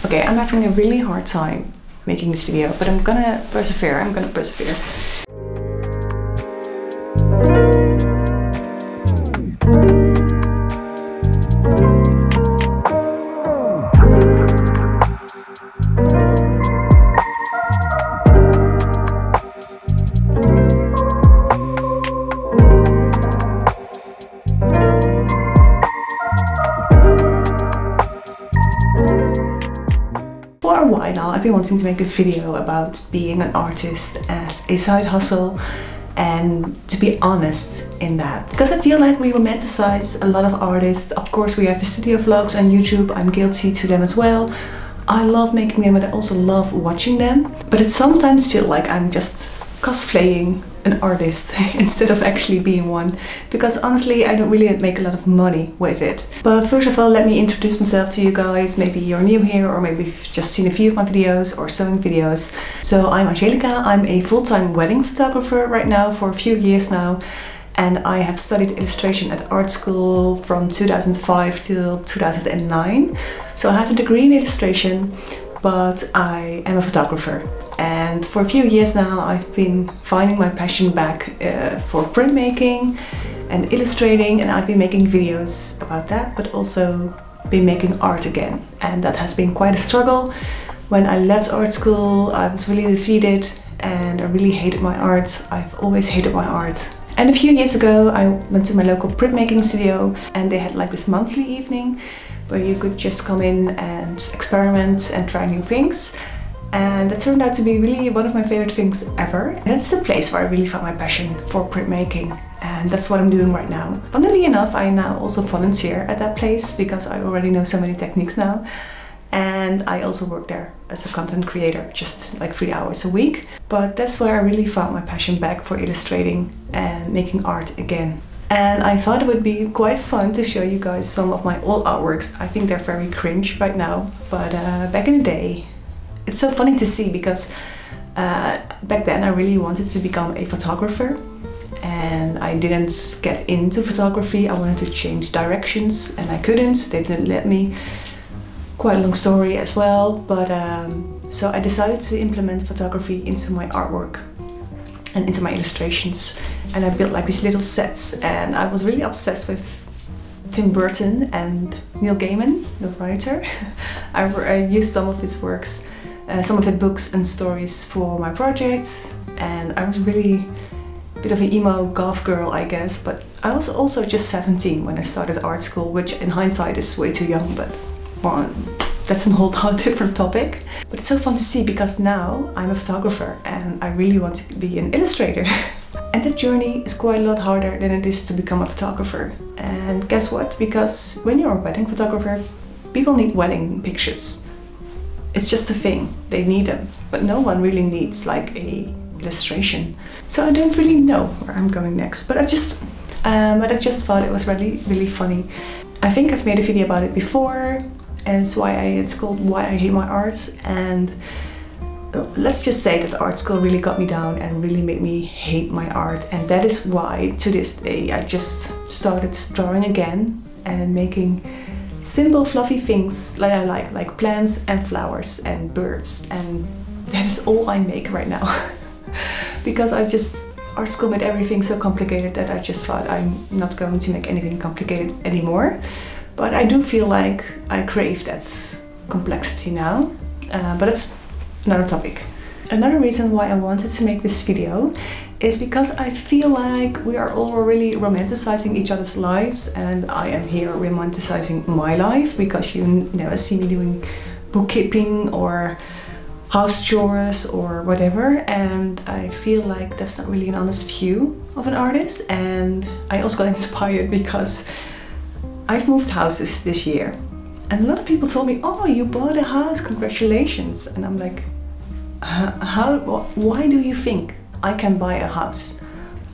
Okay, I'm having a really hard time making this video, but I'm gonna persevere. For a while now, I've been wanting to make a video about being an artist as a side hustle and to be honest in that. Because I feel like we romanticize a lot of artists. Of course, we have the studio vlogs on YouTube. I'm guilty to them as well. I love making them, but I also love watching them. But it sometimes feels like I'm just cosplaying an artist instead of actually being one, because honestly I don't really make a lot of money with it. But first of all, let me introduce myself to you guys. Maybe you're new here, or maybe you've just seen a few of my videos or sewing videos. So I'm Angelica. I'm a full-time wedding photographer right now for a few years now, and I have studied illustration at art school from 2005 till 2009. So I have a degree in illustration, but I am a photographer. And for a few years now, I've been finding my passion back for printmaking and illustrating, and I've been making videos about that, but also been making art again. And that has been quite a struggle. When I left art school, I was really defeated and I really hated my art. I've always hated my art. And a few years ago, I went to my local printmaking studio, and they had like this monthly evening where you could just come in and experiment and try new things. And that turned out to be really one of my favorite things ever. And that's the place where I really found my passion for printmaking, and that's what I'm doing right now. Funnily enough, I now also volunteer at that place because I already know so many techniques now. And I also work there as a content creator, just like 3 hours a week. But that's where I really found my passion back for illustrating and making art again. And I thought it would be quite fun to show you guys some of my old artworks. I think they're very cringe right now, but back in the day, it's so funny to see, because back then I really wanted to become a photographer, and I didn't get into photography. I wanted to change directions and I couldn't. They didn't let me. Quite a long story as well, but so I decided to implement photography into my artwork and into my illustrations, and I built like these little sets, and I was really obsessed with Tim Burton and Neil Gaiman, the writer. I used some of his works, some of his books and stories for my projects, and I was really a bit of an emo goth girl, I guess, but I was also just 17 when I started art school, which in hindsight is way too young, but well, that's a whole different topic. But it's so fun to see, because now I'm a photographer and I really want to be an illustrator. And that journey is quite a lot harder than it is to become a photographer. And guess what? Because when you're a wedding photographer, people need wedding pictures. It's just a thing, they need them. But no one really needs like a illustration. So I don't really know where I'm going next, but I just thought it was really funny. I think I've made a video about it before, and it's called Why I Hate My Art. And let's just say that art school really got me down and really made me hate my art, and that is why to this day I just started drawing again and making simple fluffy things that I like plants and flowers and birds, and that is all I make right now. Because art school made everything so complicated that I just thought I'm not going to make anything complicated anymore. But I do feel like I crave that complexity now, but it's another topic. Another reason why I wanted to make this video is because I feel like we are all really romanticizing each other's lives, and I am here romanticizing my life, because you never see me doing bookkeeping or house chores or whatever, and I feel like that's not really an honest view of an artist. And I also got inspired because I've moved houses this year, and a lot of people told me, oh, you bought a house, congratulations. And I'm like, why do you think I can buy a house?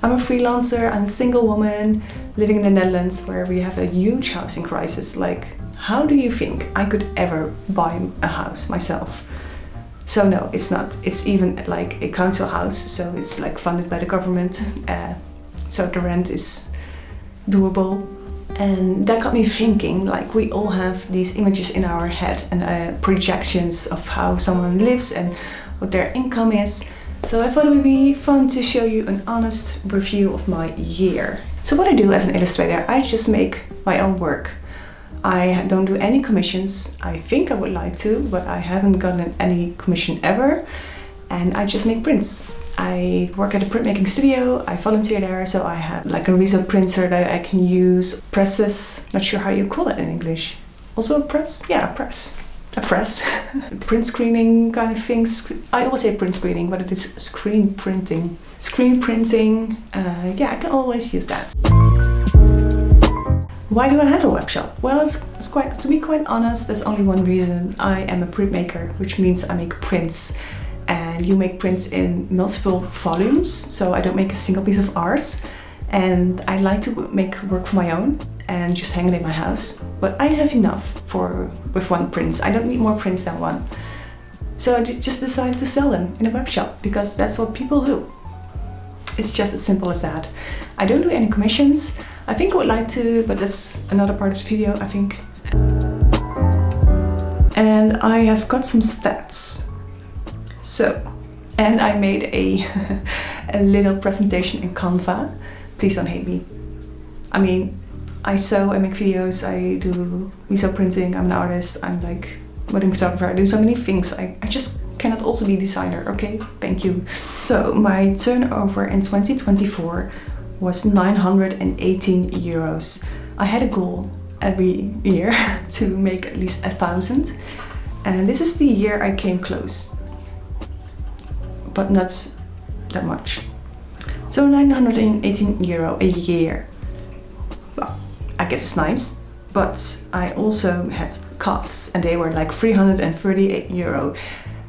I'm a freelancer, I'm a single woman living in the Netherlands where we have a huge housing crisis. Like, how do you think I could ever buy a house myself? So no, it's not. It's even like a council house, so it's like funded by the government. So the rent is doable. And that got me thinking, like, we all have these images in our head and projections of how someone lives and what their income is. So I thought it would be fun to show you an honest review of my year. So what I do as an illustrator, I just make my own work. I don't do any commissions. I think I would like to, but I haven't gotten any commission ever. And I just make prints. I work at a printmaking studio, I volunteer there, so I have like a riso printer that I can use, presses, not sure how you call it in English. Also a press? Yeah, a press. A press. Print screening kind of things. I always say print screening, but it is screen printing. Screen printing, yeah, I can always use that. Why do I have a web shop? Well, it's quite, to be quite honest, there's only one reason. I am a printmaker, which means I make prints. And you make prints in multiple volumes, so I don't make a single piece of art. And I like to make work for my own and just hang it in my house. But I have enough with one print. I don't need more prints than one. So I just decided to sell them in a web shop because that's what people do. It's just as simple as that. I don't do any commissions. I think I would like to, but that's another part of the video, I think. And I have got some stats. So, and I made a little presentation in Canva. Please don't hate me. I mean, I sew, I make videos, I do riso printing, I'm an artist, I'm like wedding photographer, I do so many things. I just cannot also be designer, okay? Thank you. So my turnover in 2024 was 918 euros. I had a goal every year to make at least 1,000. And this is the year I came close. But not that much. So 918 euro a year. Well, I guess it's nice, but I also had costs and they were like 338 euro.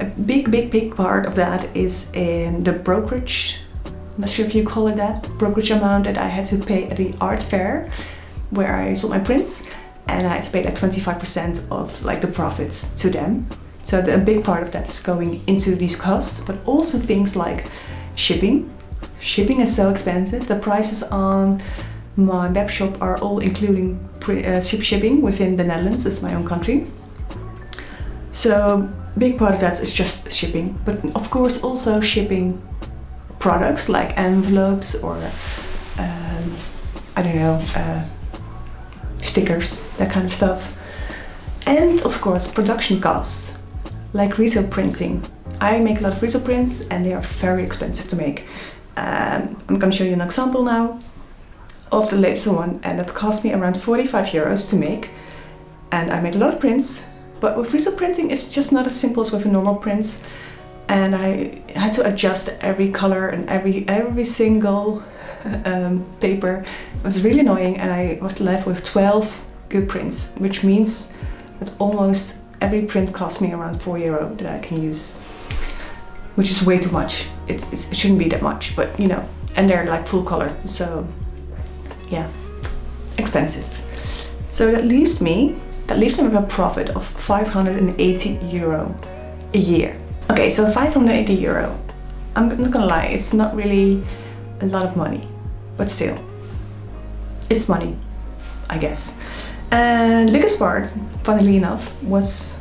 A big part of that is in the brokerage, I'm not sure if you call it that, brokerage amount that I had to pay at the art fair where I sold my prints, and I had to pay like 25% of like the profits to them. So a big part of that is going into these costs, but also things like shipping. Shipping is so expensive. The prices on my web shop are all including shipping within the Netherlands, that's my own country. So big part of that is just shipping, but of course also shipping products like envelopes or I don't know, stickers, that kind of stuff. And of course production costs. Like riso printing. I make a lot of riso prints and they are very expensive to make. I'm going to show you an example now of the latest one, and it cost me around 45 euros to make. And I made a lot of prints, but with riso printing it's just not as simple as with a normal print. And I had to adjust every color and every single paper. It was really annoying, and I was left with 12 good prints, which means that almost every print cost me around 4 euro that I can use, which is way too much. It shouldn't be that much, but you know, and they're like full color, so yeah, expensive. So that leaves me with a profit of 580 euro a year. Okay, so 580 euro. I'm not gonna lie, it's not really a lot of money, but still, it's money, I guess. And the biggest part, funnily enough, was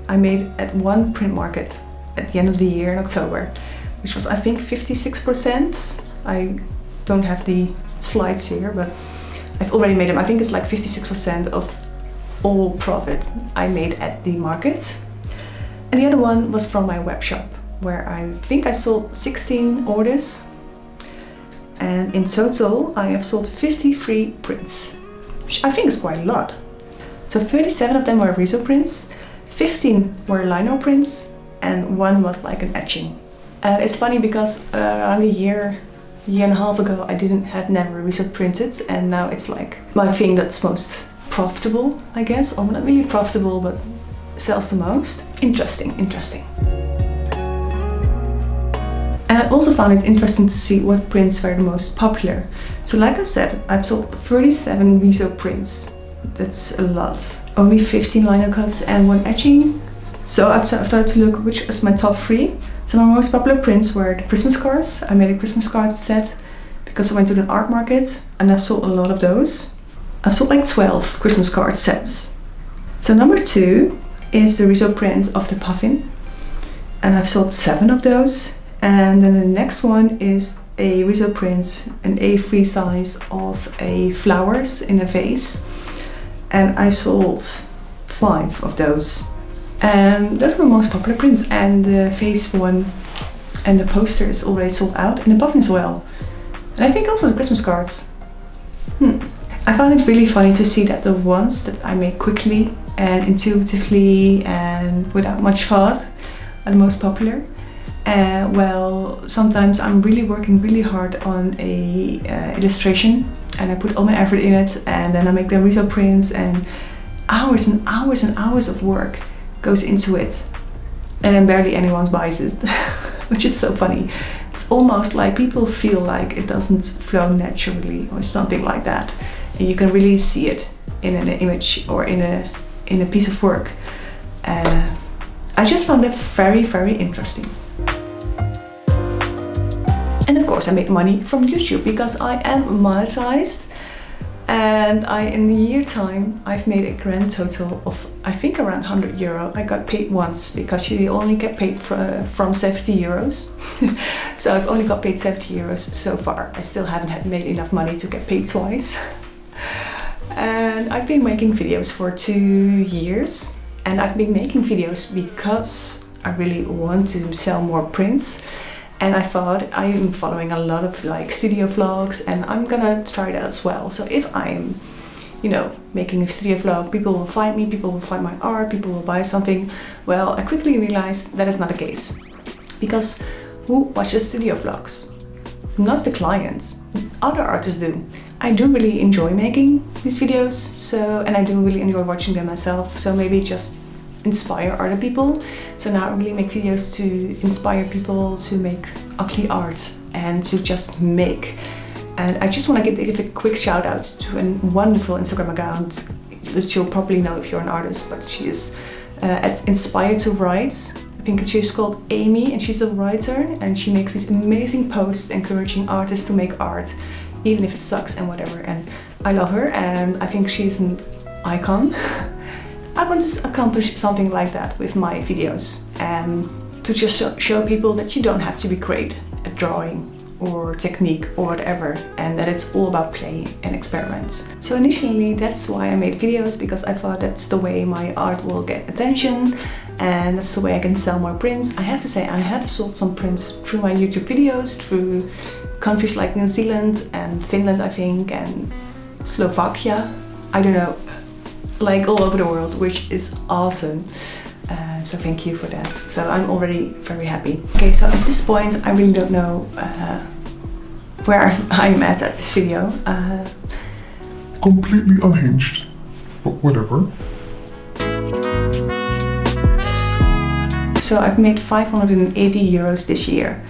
I made at one print market at the end of the year in October, which was I think 56%. I don't have the slides here, but I've already made them. I think it's like 56% of all profit I made at the market. And the other one was from my web shop, where I think I sold 16 orders. And in total, I have sold 53 prints, which I think is quite a lot. So 37 of them were riso prints, 15 were lino prints, and one was like an etching. And it's funny because around a year and a half ago, I never riso printed, and now it's like my thing that's most profitable, I guess. Or not really profitable, but sells the most. Interesting. And I also found it interesting to see what prints were the most popular. So like I said, I've sold 37 riso prints. That's a lot. Only 15 lino cuts and one etching. So I've started to look which is my top 3. So my most popular prints were the Christmas cards. I made a Christmas card set because I went to an art market and I sold a lot of those. I sold like 12 Christmas card sets. So number 2 is the riso print of the puffin, and I've sold 7 of those. And then the next one is a riso print, an A3 size of a flowers in a vase, and I sold 5 of those. And those were most popular prints, and the vase one and the poster is already sold out, and the puffin as well. And I think also the Christmas cards. I found it really funny to see that the ones that I made quickly and intuitively and without much thought are the most popular. Well, sometimes I'm really working really hard on a illustration, and I put all my effort in it, and then I make the riso prints, and hours and hours and hours of work goes into it, and then barely anyone buys it, which is so funny. It's almost like people feel like it doesn't flow naturally or something like that, and you can really see it in an image or in a piece of work. I just found that very, very interesting. And of course I make money from YouTube because I am monetized, and in a year time I've made a grand total of I think around 100 euro. I got paid once because you only get paid from 70 euros. So I've only got paid 70 euros so far. I still haven't made enough money to get paid twice. And I've been making videos for 2 years, and I've been making videos because I really want to sell more prints. And I thought I'm following a lot of like studio vlogs, and I'm gonna try that as well. So if I'm, you know, making a studio vlog, people will find me, people will find my art, people will buy something. Well, I quickly realized that is not the case, because who watches studio vlogs? Not the clients. Other artists do. I do really enjoy making these videos, and I do really enjoy watching them myself. So maybe just inspire other people. So now I really make videos to inspire people to make ugly art and to just make. And I just want to give a quick shout out to a wonderful Instagram account that you'll probably know if you're an artist, but she is at Inspired to Write. I think she's called Amy, and she's a writer, and she makes these amazing posts encouraging artists to make art, even if it sucks and whatever. And I love her, and I think she's an icon. I want to accomplish something like that with my videos, and to just show people that you don't have to be great at drawing or technique or whatever, and that it's all about play and experiment. So initially that's why I made videos, because I thought that's the way my art will get attention, and that's the way I can sell more prints. I have to say I have sold some prints through my YouTube videos, through countries like New Zealand and Finland, I think, and Slovakia. I don't know, like all over the world, which is awesome. So thank you for that. So I'm already very happy. Okay, so at this point I really don't know where I'm at this video. Completely unhinged, but whatever. So I've made 580 euros this year.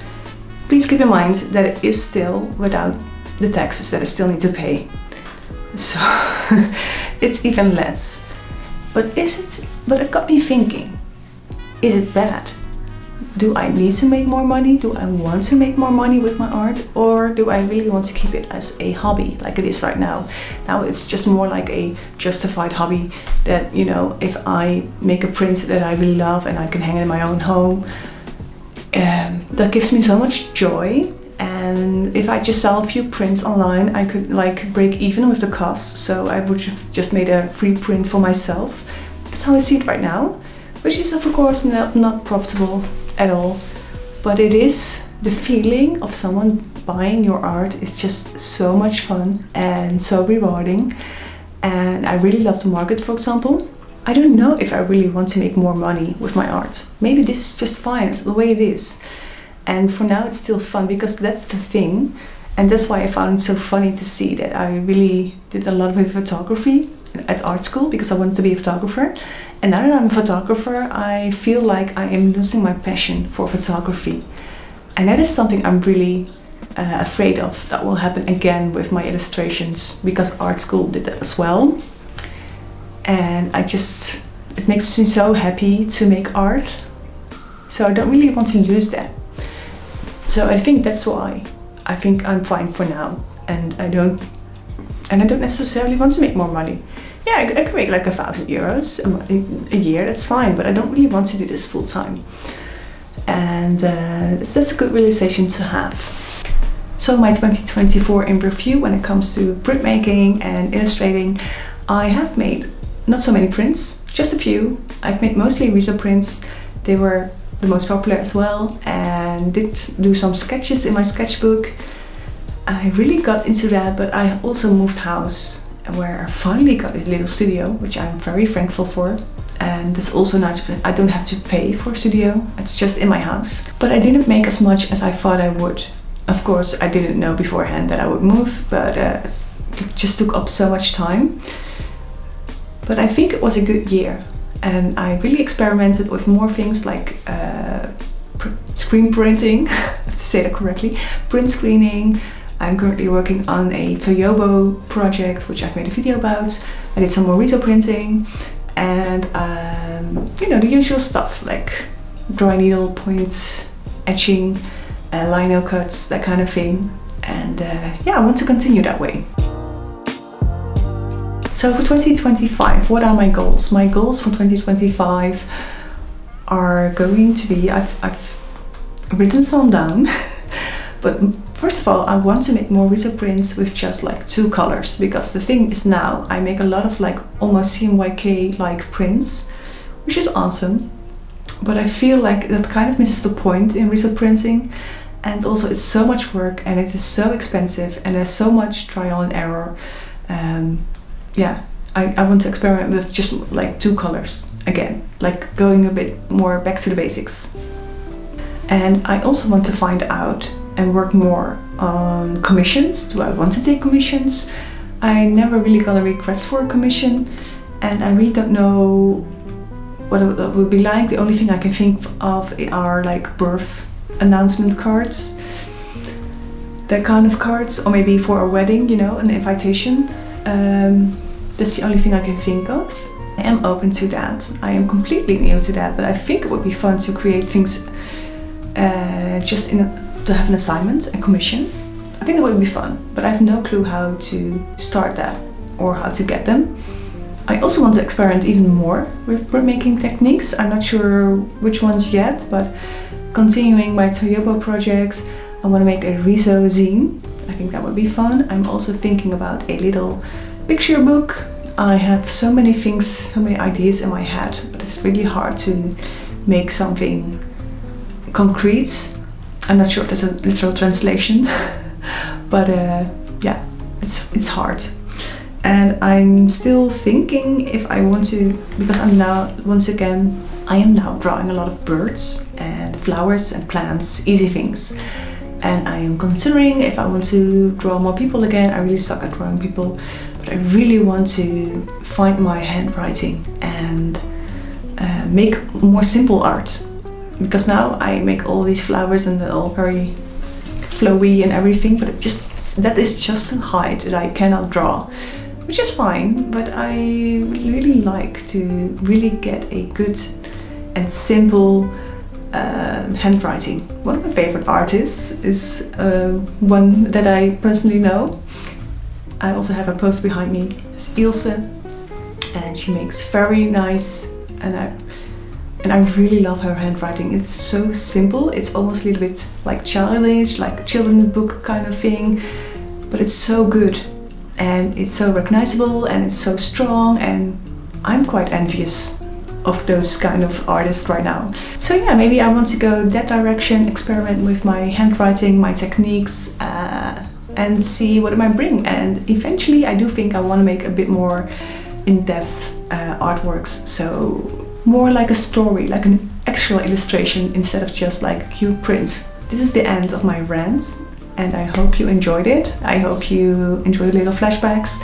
Please keep in mind that it is still without the taxes that I still need to pay. So it's even less. But it got me thinking, is it bad? Do I need to make more money? Do I want to make more money with my art? Or do I really want to keep it as a hobby like it is right now? Now it's just more like a justified hobby that, you know, if I make a print that I really love and I can hang it in my own home, that gives me so much joy. And if I just sell a few prints online, I could like break even with the cost. So I would have just made a free print for myself. That's how I see it right now, which is of course not profitable at all. But it is the feeling of someone buying your art is just so much fun and so rewarding. And I really love the market, for example. I don't know if I really want to make more money with my art. Maybe this is just fine, it's the way it is. And for now it's still fun, because that's the thing. And that's why I found it so funny to see that I really did a lot of photography at art school, because I wanted to be a photographer. And now that I'm a photographer, I feel like I am losing my passion for photography. And that is something I'm really afraid of that will happen again with my illustrations, because art school did that as well. And it makes me so happy to make art. So I don't really want to lose that. So I think that's why I think I'm fine for now, and I don't and I don't necessarily want to make more money. Yeah, I can make like €1,000 a year, that's fine, but I don't really want to do this full time. And that's a good realization to have. So my 2024 in review when it comes to printmaking and illustrating, I have made not so many prints, just a few. I've made mostly riso prints. They were the most popular as well, and did do some sketches in my sketchbook. I really got into that, but I also moved house, where I finally got a little studio, which I'm very thankful for. And it's also nice because I don't have to pay for a studio, it's just in my house. But I didn't make as much as I thought I would. Of course, I didn't know beforehand that I would move, but it just took up so much time. But I think it was a good year, and I really experimented with more things like screen printing, I have to say that correctly, print screening. I'm currently working on a Toyobo project, which I've made a video about. I did some more riso printing, and you know, the usual stuff like dry needle points, etching, lino cuts, that kind of thing. And yeah, I want to continue that way. So for 2025, what are my goals? My goals for 2025 are going to be, I've written some down, but first of all, I want to make more riso prints with just like 2 colors, because the thing is now I make a lot of like almost CMYK like prints, which is awesome, but I feel like that kind of misses the point in riso printing. And also it's so much work, and it is so expensive, and there's so much trial and error. Yeah, I want to experiment with just like 2 colors again, like going a bit more back to the basics. And I also want to find out and work more on commissions. Do I want to take commissions? I never really got a request for a commission, and I really don't know what it would be like. The only thing I can think of are like birth announcement cards, that kind of cards, or maybe for a wedding, you know, an invitation. That's the only thing I can think of. I am open to that. I am completely new to that, but I think it would be fun to create things just to have an assignment, a commission. I think that would be fun, but I have no clue how to start that or how to get them. I also want to experiment even more with printmaking techniques. I'm not sure which ones yet, but continuing my Toyobo projects, I want to make a riso zine. I think that would be fun. I'm also thinking about a little picture book. I have so many things, so many ideas in my head, but it's really hard to make something concrete. I'm not sure if there's a literal translation, but yeah, it's hard. And I'm still thinking if I want to, because I'm now, once again, I am now drawing a lot of birds and flowers and plants, easy things. And I am considering if I want to draw more people again. I really suck at drawing people, but I really want to find my handwriting and make more simple art. Because now I make all these flowers and they're all very flowy and everything, but that is just to hide that I cannot draw, which is fine, but I really like to really get a good and simple handwriting. One of my favorite artists is one that I personally know. I also have a post behind me. It's Ilse, and she makes very nice, and I really love her handwriting. It's so simple. It's almost a little bit like childish, like a children's book kind of thing, but it's so good, and it's so recognizable, and it's so strong, and I'm quite envious of those kind of artists right now. So yeah, maybe I want to go that direction, experiment with my handwriting, my techniques, and see what it might bring. And eventually I do think I want to make a bit more in-depth artworks, so more like a story, like an actual illustration instead of just like cute prints. This is the end of my rants, and I hope you enjoyed it. I hope you enjoyed the little flashbacks.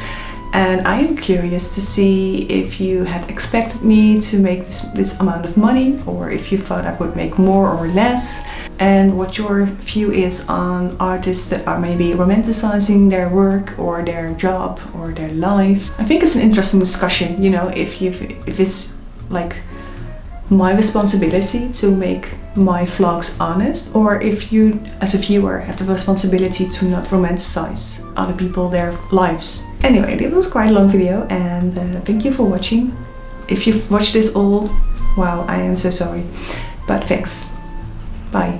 And I am curious to see if you had expected me to make this amount of money, or if you thought I would make more or less, and what your view is on artists that are maybe romanticizing their work or their job or their life. I think it's an interesting discussion, you know, if it's like my responsibility to make my vlogs honest, or if you as a viewer have the responsibility to not romanticize other people, their lives. Anyway, it was quite a long video, and thank you for watching. If you've watched this all, wow, I am so sorry, but thanks. Bye.